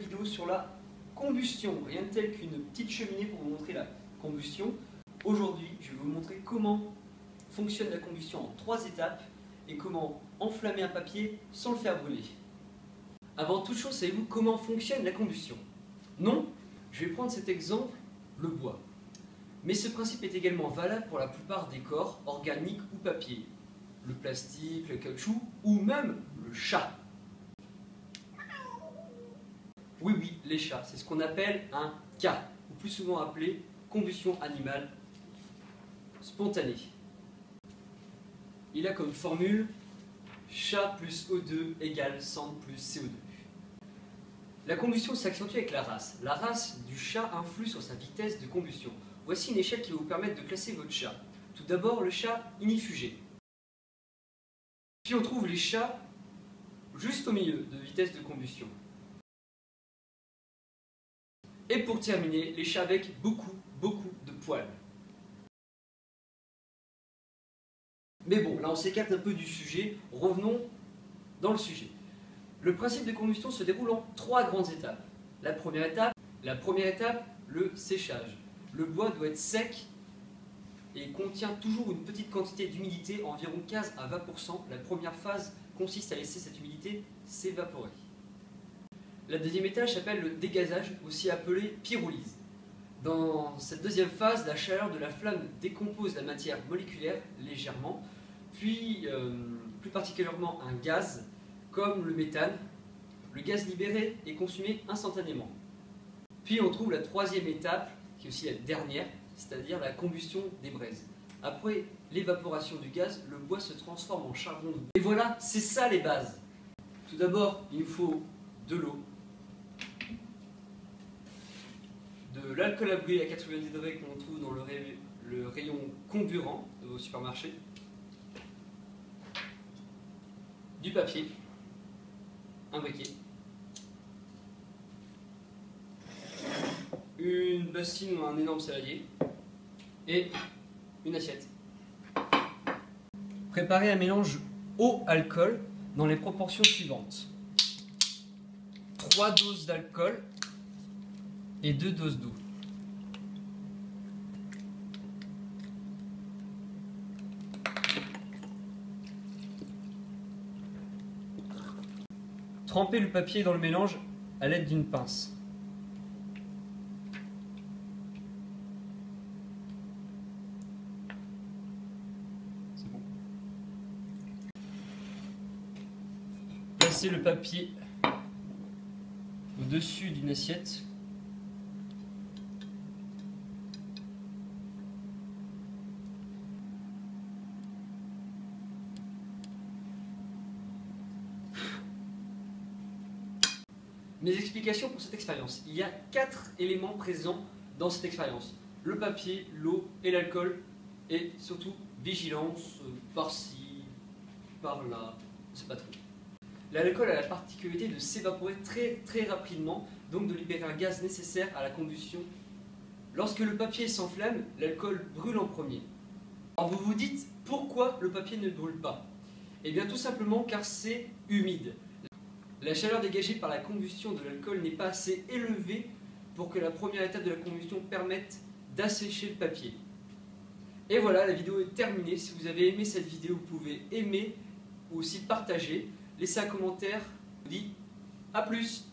vidéo sur la combustion. Rien de tel qu'une petite cheminée pour vous montrer la combustion. Aujourd'hui, je vais vous montrer comment fonctionne la combustion en 3 étapes et comment enflammer un papier sans le faire brûler. Avant toute chose, savez-vous comment fonctionne la combustion? Non? Je vais prendre cet exemple, le bois. Mais ce principe est également valable pour la plupart des corps, organiques ou papier. Le plastique, le caoutchouc ou même le chat. Oui, les chats, c'est ce qu'on appelle un K, ou plus souvent appelé combustion animale spontanée. Il a comme formule chat plus O2 égale cendre plus CO2. La combustion s'accentue avec la race. La race du chat influe sur sa vitesse de combustion. Voici une échelle qui va vous permettre de classer votre chat. Tout d'abord, le chat inifugé. Puis on trouve les chats juste au milieu de vitesse de combustion. Et pour terminer, les chats avec beaucoup de poils. Mais bon, là on s'écarte un peu du sujet, revenons dans le sujet. Le principe de combustion se déroule en 3 grandes étapes. La première étape, le séchage. Le bois doit être sec et contient toujours une petite quantité d'humidité, environ 15 à 20%. La première phase consiste à laisser cette humidité s'évaporer. La deuxième étape s'appelle le dégazage, aussi appelé pyrolyse. Dans cette deuxième phase, la chaleur de la flamme décompose la matière moléculaire légèrement, puis plus particulièrement un gaz comme le méthane. Le gaz libéré est consumé instantanément. Puis on trouve la troisième étape, qui est aussi la dernière, c'est-à-dire la combustion des braises. Après l'évaporation du gaz, le bois se transforme en charbon. Et voilà, c'est ça les bases. Tout d'abord, il nous faut de l'eau, de l'alcool à brûler à 90 degrés qu'on trouve dans le rayon comburant de vos supermarchés, du papier, un briquet, une bassine ou un énorme saladier et une assiette. Préparez un mélange eau-alcool dans les proportions suivantes: 3 doses d'alcool et 2 doses d'eau. Trempez le papier dans le mélange à l'aide d'une pince. C'est bon. Placez le papier au-dessus d'une assiette. Mes explications pour cette expérience. Il y a 4 éléments présents dans cette expérience: le papier, l'eau et l'alcool, et surtout vigilance par-ci, par-là, c'est pas trop. L'alcool a la particularité de s'évaporer très rapidement, donc de libérer un gaz nécessaire à la combustion. Lorsque le papier s'enflamme, l'alcool brûle en premier. Alors vous vous dites, pourquoi le papier ne brûle pas? Eh bien tout simplement car c'est humide. La chaleur dégagée par la combustion de l'alcool n'est pas assez élevée pour que la première étape de la combustion permette d'assécher le papier. Et voilà, la vidéo est terminée. Si vous avez aimé cette vidéo, vous pouvez aimer ou aussi partager. Laissez un commentaire. Je vous dis à plus.